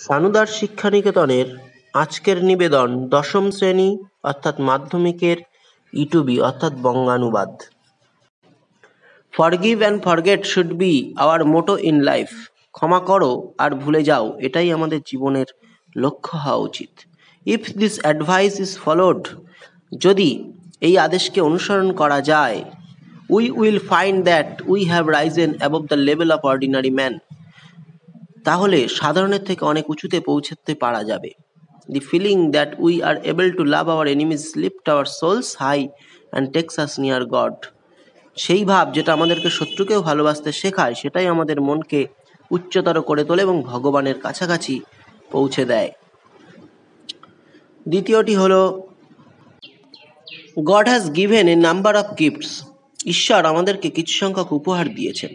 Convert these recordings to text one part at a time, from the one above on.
সানুদার শিক্ষানিকেতনের আজকের নিবেদন দশম শ্রেণী অর্থাৎ মাধ্যমিকের ইটুবি অর্থাৎ বঙ্গানুবাদ। Forgive and forget should be our motto in life. ক্ষমা করো আর ভুলে যাও, এটাই আমাদের জীবনের লক্ষ্য হওয়া উচিত। If this advice is followed, যদি এই আদেশকে অনুসরণ করা যায়, we will find that we have Ryzen above the level of ordinary man. তাহলে সাধারণের থেকে অনেক উঁচুতে পৌঁছতে পারা যাবে। The feeling that we are able to love our enemies lift our souls high and takes us near God. সেই ভাব যেটা আমাদেরকে শত্রুকেও ভালোবাসতে শেখায়, সেটাই আমাদের মনকে উচ্চতর করে তোলে এবং ভগবানের কাছাকাছি পৌঁছে দেয়। দ্বিতীয়টি হলো, God has given a number of gifts. ঈশ্বর আমাদেরকে কিছু সংখ্যক উপহার দিয়েছেন।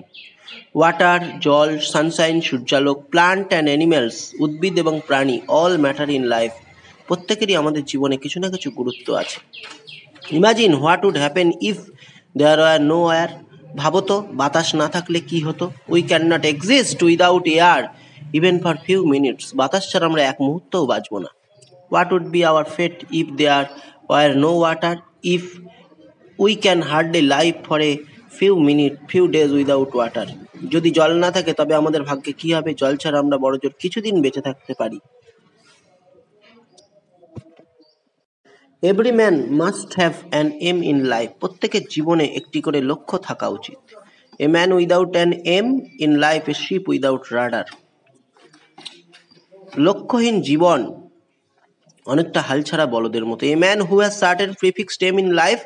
ওয়াটার, জল, সানশাইন, সূর্যালোক, প্লান্ট অ্যান্ড অ্যানিমেলস, উদ্ভিদ এবং প্রাণী, অল ম্যাটার ইন লাইফ। প্রত্যেকেরই আমাদের জীবনে কিছু না কিছু গুরুত্ব আছে। Imagine what would happen if there are no air. ভাবো তো, বাতাস না থাকলে কি হতো? We can not exist without air even for few minutes. বাতাস ছাড়া আমরা এক মুহূর্তও বাঁচবো না। What would be our fate if there were no water? If we can hardly live for a few minute, few days without water. যদি জল না থাকে তবে আমাদের ভাগ্যে কি হবে? জল ছাড়া আমরা বড়জোর কিছুদিন বেঁচে থাকতে পারি। Every man must have an aim in life. প্রত্যেকের জীবনে একটি করে লক্ষ্য থাকা উচিত। A man without an aim in life a ship without rudder. লক্ষ্যহীন জীবন অনেকটা হালছাড়া বলদের মতো। A man who has certain prefixed aim in life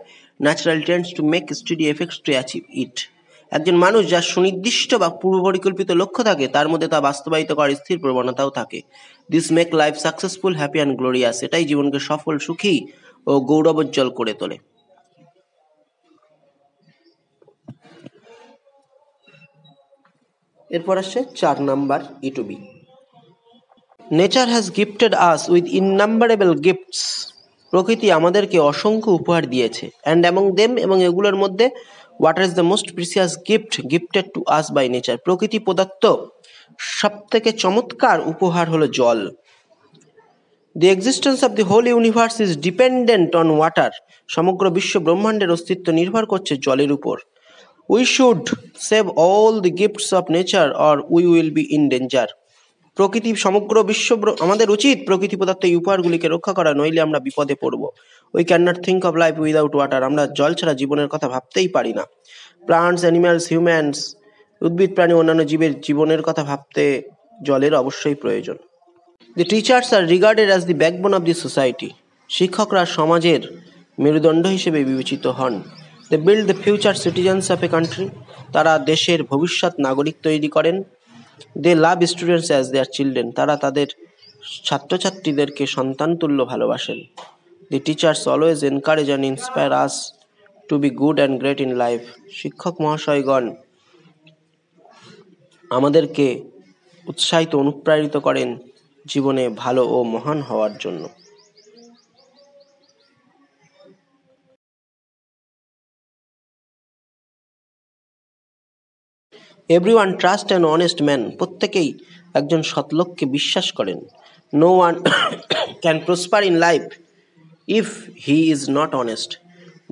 natural tends to make study effects to achieve it. একজন মানুষ যার সুনির্দিষ্ট বা পূর্ব পরিকল্পিত লক্ষ্য থাকে, তার মধ্যে তা বাস্তবায়িত করার স্থির প্রবণতাও থাকে। This make life successful, happy and glorious. এটাই জীবনকে সফল, সুখী ও গৌরবোজ্জ্বল করে তোলে। এরপর আসছে 4 number E to B. Nature has gifted us with innumerable gifts. প্রকৃতি আমাদেরকে অসংখ্য উপহার দিয়েছে। অ্যান্ড অ্যামং দেম, এবং এগুলোর মধ্যে, water is the most precious gift gifted to us by nature. প্রকৃতি প্রদত্ত সব থেকে চমৎকার উপহার হলো জল। The existence of the whole universe is dependent on water. সমগ্র বিশ্ব ব্রহ্মাণ্ডের অস্তিত্ব নির্ভর করছে জলের উপর। We should save all the gifts of nature or we will be in danger. প্রকৃতি, সমগ্র বিশ্ব, আমাদের উচিত প্রকৃতি প্রদত্ত এই উপহারগুলিকে রক্ষা করা, নইলে আমরা বিপদে পড়ব। We can not think of life without water. আমরা জল ছাড়া জীবনের কথা ভাবতেই পারি না। প্লান্টস, অ্যানিম্যালস, হিউম্যানস, উদ্ভিদ, প্রাণী, অন্যান্য জীবের জীবনের কথা ভাবতে জলের অবশ্যই প্রয়োজন। The teachers are regarded as the backbone of the society. শিক্ষকরা সমাজের মেরুদণ্ড হিসেবে বিবেচিত হন। They build the future citizens of a country. তারা দেশের ভবিষ্যৎ নাগরিক তৈরি করেন। They love students as their children. তারা তাদের ছাত্রছাত্রীদেরকে সন্তানতুল্য ভালোবাসেন। The teachers always encourage and inspire us to be good and great in life. শিক্ষক মহাশয়গণ আমাদেরকে উৎসাহিত, অনুপ্রাণিত করেন জীবনে ভালো ও মহান হওয়ার জন্য। Everyone trust an honest man. প্রত্যেকেই একজন সৎলোককে বিশ্বাস করেন। No one can prosper in life if he is not honest.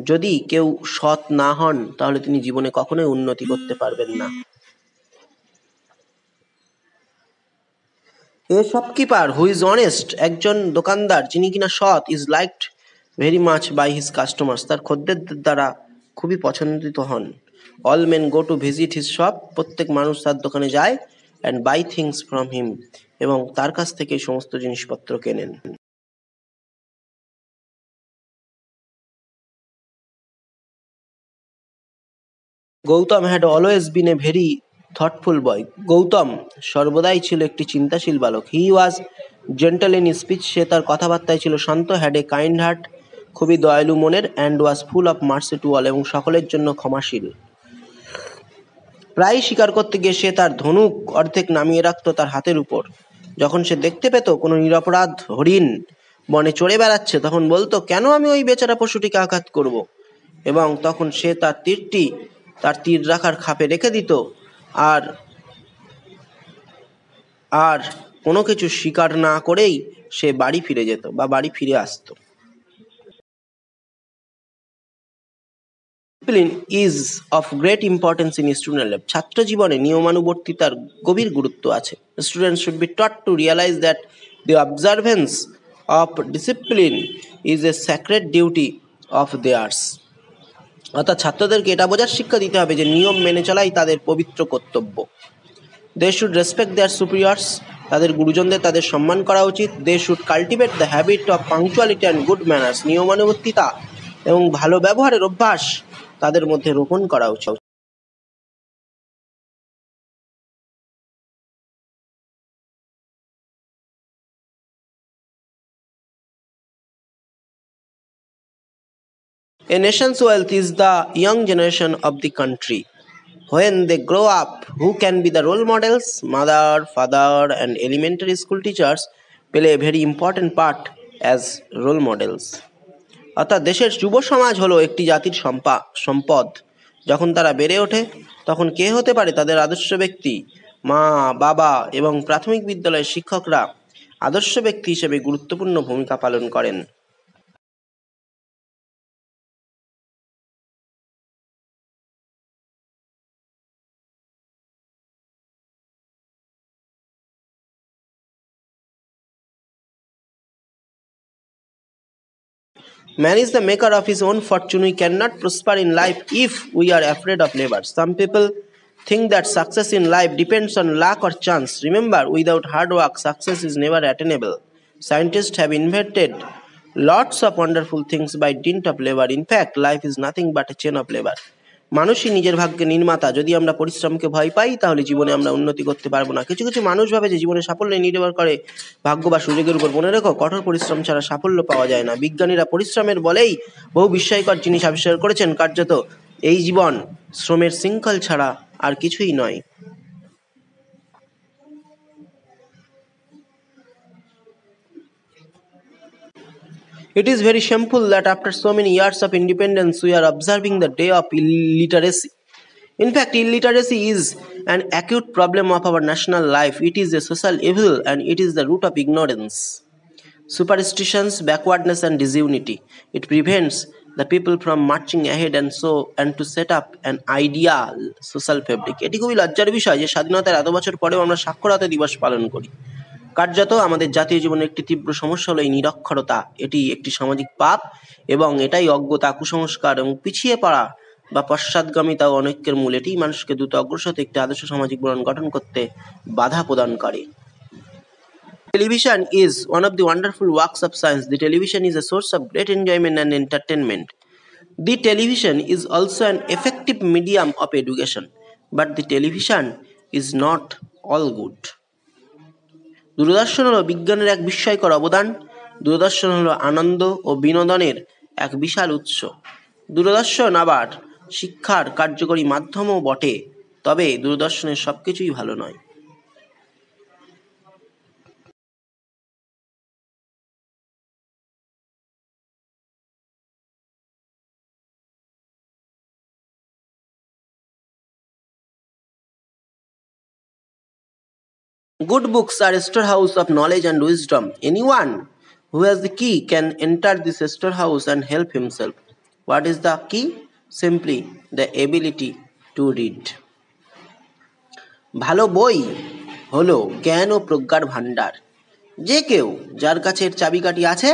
যদি কেউ সৎ না হন, তাহলে তিনি জীবনে কখনোই উন্নতি করতে পারবেন না। A shopkeeper who is honest. একজন দোকানদার যিনি কিনা সৎ, is liked very much by his customers. তার খদ্দেরদের দ্বারা খুবই পছন্দিত হন। All men go to visit his shop. প্রত্যেক মানুষ তার দোকানে যায়। And buy things from him, এবং তার কাছ থেকে সমস্ত জিনিসপত্র কেনেন। Gautam had always been a very thoughtful boy. Gautam সর্বদাই ছিল একটি চিন্তাশীল বালক। He was gentle in speech. সে তার কথাবার্তায় ছিল শান্ত। হ্যাড এ কাইন্ড হার্ট, খুবই দয়ালু মনের। And was full of mercy to all, এবং সকলের জন্য ক্ষমাশীল। প্রায়ই শিকার করতে গিয়ে সে তার ধনুক অর্ধেক নামিয়ে রাখত তার হাতের উপর। যখন সে দেখতে পেত কোনো নিরপরাধ হরিণ বনে চড়ে বেড়াচ্ছে, তখন বলতো, কেন আমি ওই বেচারা পশুটিকে আঘাত করব? এবং তখন সে তার তীরটি তার তীর রাখার খাপে রেখে দিত আর কোনো কিছু স্বীকার না করেই সে বাড়ি ফিরে যেত বা বাড়ি ফিরে আসতো। Discipline is of great importance in student life. ছাত্র জীবনে নিয়মানুবর্তিতার গভীর গুরুত্ব আছে। Students should be taught to realize that the observance of discipline is a sacred duty of theirs. অর্থাৎ ছাত্রদেরকে এটা বোঝার শিক্ষা দিতে হবে যে নিয়ম মেনে চলাই তাদের পবিত্র কর্তব্য। They should respect their superiors. তাদের গুরুজনদের তাদের সম্মান করা উচিত। They should cultivate the habit of punctuality and good manners. নিয়মানুবর্তিতা এবং ভালো ব্যবহারের অভ্যাস তাদের মধ্যে রোপণ করা উচিত। A nation's wealth is the young generation of the country. When they grow up, who can be the role models? Mother, father, and elementary school teachers play a very important part as role models. অর্থাৎ দেশের যুব সমাজ হলো একটি জাতির সম্পদ। যখন তারা বেড়ে ওঠে তখন কে হতে পারে তাদের আদর্শ ব্যক্তি? মা, বাবা এবং প্রাথমিক বিদ্যালয়ের শিক্ষকরা আদর্শ ব্যক্তি হিসেবে গুরুত্বপূর্ণ ভূমিকা পালন করেন। Man is the maker of his own fortune. We cannot prosper in life if we are afraid of labor. Some people think that success in life depends on luck or chance. Remember, without hard work, success is never attainable. Scientists have invented lots of wonderful things by dint of labor. In fact, life is nothing but a chain of labor. মানুষই নিজের ভাগ্যের নির্মাতা। যদি আমরা পরিশ্রমকে ভয় পাই তাহলে জীবনে আমরা উন্নতি করতে পারবো না। কিছু কিছু মানুষ ভাবে যে জীবনে সাফল্য নির্ভর করে ভাগ্য বা সুযোগের উপর। মনে রেখো, কঠোর পরিশ্রম ছাড়া সাফল্য পাওয়া যায় না। বিজ্ঞানীরা পরিশ্রমের বলেই বহু বিস্ময়কর জিনিস আবিষ্কার করেছেন। কার্যত এই জীবন শ্রমের শৃঙ্খল ছাড়া আর কিছুই নয়। It is very shameful that after so many years of independence, we are observing the day of illiteracy. In fact, illiteracy is an acute problem of our national life. It is a social evil and it is the root of ignorance, superstitions, backwardness, and disunity. It prevents the people from marching ahead and to set up an ideal social fabric. এটি খুবই লজ্জার বিষয় যে স্বাধীনতার এত বছর পরেও আমরা সাক্ষরতা দিবস পালন করি। কার্যত আমাদের জাতীয় জীবনের একটি তীব্র সমস্যা হলো এই নিরক্ষরতা। এটি একটি সামাজিক পাপ এবং এটাই অজ্ঞতা, কুসংস্কার এবং পিছিয়ে পড়া বা পশ্চাৎগামিতা ও অনৈক্যের মূল। এটি মানুষকে দ্রুত অগ্রসর হতে একটি আদর্শ সামাজিক জীবন গঠন করতে বাধা প্রদান করে। Television is one of the wonderful works of science. The television is a source of great enjoyment and entertainment. The television is also an effective medium of education, but the television is not all good. দূরদর্শন হলো বিজ্ঞানের এক বিস্ময়কর অবদান। দূরদর্শন হলো আনন্দ ও বিনোদনের এক বিশাল উৎস। দূরদর্শন আবার শিক্ষার কার্যকরী মাধ্যমও বটে, তবে দূরদর্শনের সবকিছুই ভালো নয়। Good books are a storehouse of knowledge and wisdom. Anyone who has the key can enter this storehouse and help himself. What is the key? Simply the ability to read. ভালো বই হলো জ্ঞান ও প্রজ্ঞার ভাণ্ডার। যে কেউ যার কাছে এর চাবিকাঠি আছে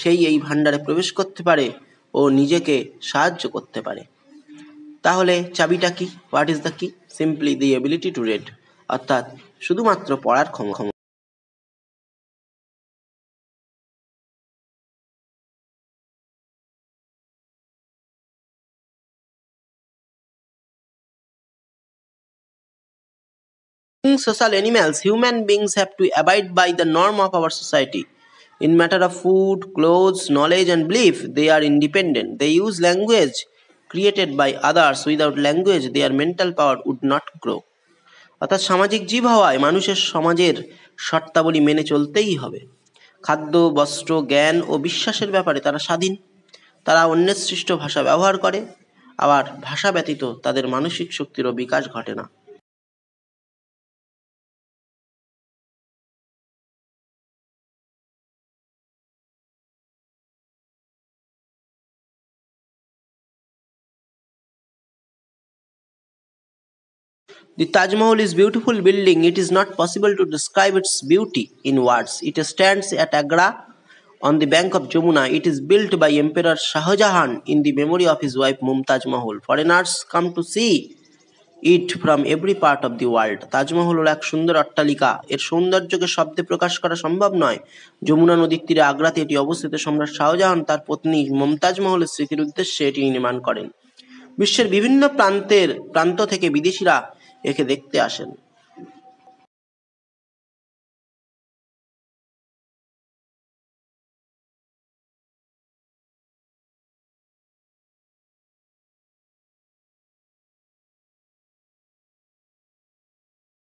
সেই এই ভাণ্ডারে প্রবেশ করতে পারে ও নিজেকে সাহায্য করতে পারে। তাহলে চাবিটা কি? হোয়াট ইজ দ্য কি? Simply the ability to read, অর্থাৎ শুধুমাত্র পড়ার ক্ষমতা। Being social animals, human beings have to abide by the norm of our society. In matter of food, clothes, knowledge, and belief, they are independent. They use language created by others. Without language, their mental power would not grow. অর্থাৎ সামাজিক জীব হওয়ায় মানুষের সমাজের শর্তাবলী মেনে চলতেই হবে। খাদ্য, বস্ত্র, জ্ঞান ও বিশ্বাসের ব্যাপারে তারা স্বাধীন। তারা অন্যের সৃষ্ট ভাষা ব্যবহার করে, আবার ভাষা ব্যতীত তাদের মানসিক শক্তিরও বিকাশ ঘটে না। The Taj Mahal is a beautiful building. It is not possible to describe its beauty in words. It stands at Agra on the bank of Jamuna. It is built by Emperor Shah Jahan in the memory of his wife Mumtaz Mahal. Foreigners come to see it from every part of the world. Taj Mahal হলো এক সুন্দর অট্টালিকা। এর সৌন্দর্যকে শব্দে প্রকাশ করা সম্ভব নয়। যমুনা নদীর তীরে আগ্রাতে এটি অবস্থিত। সম্রাট শাহজাহান তার পত্নী মমতাজ মহলের স্মৃতির উদ্দেশ্যে এটি নির্মাণ করেন। বিশ্বের বিভিন্ন প্রান্ত থেকে বিদেশিরা একে দেখতে আসেন।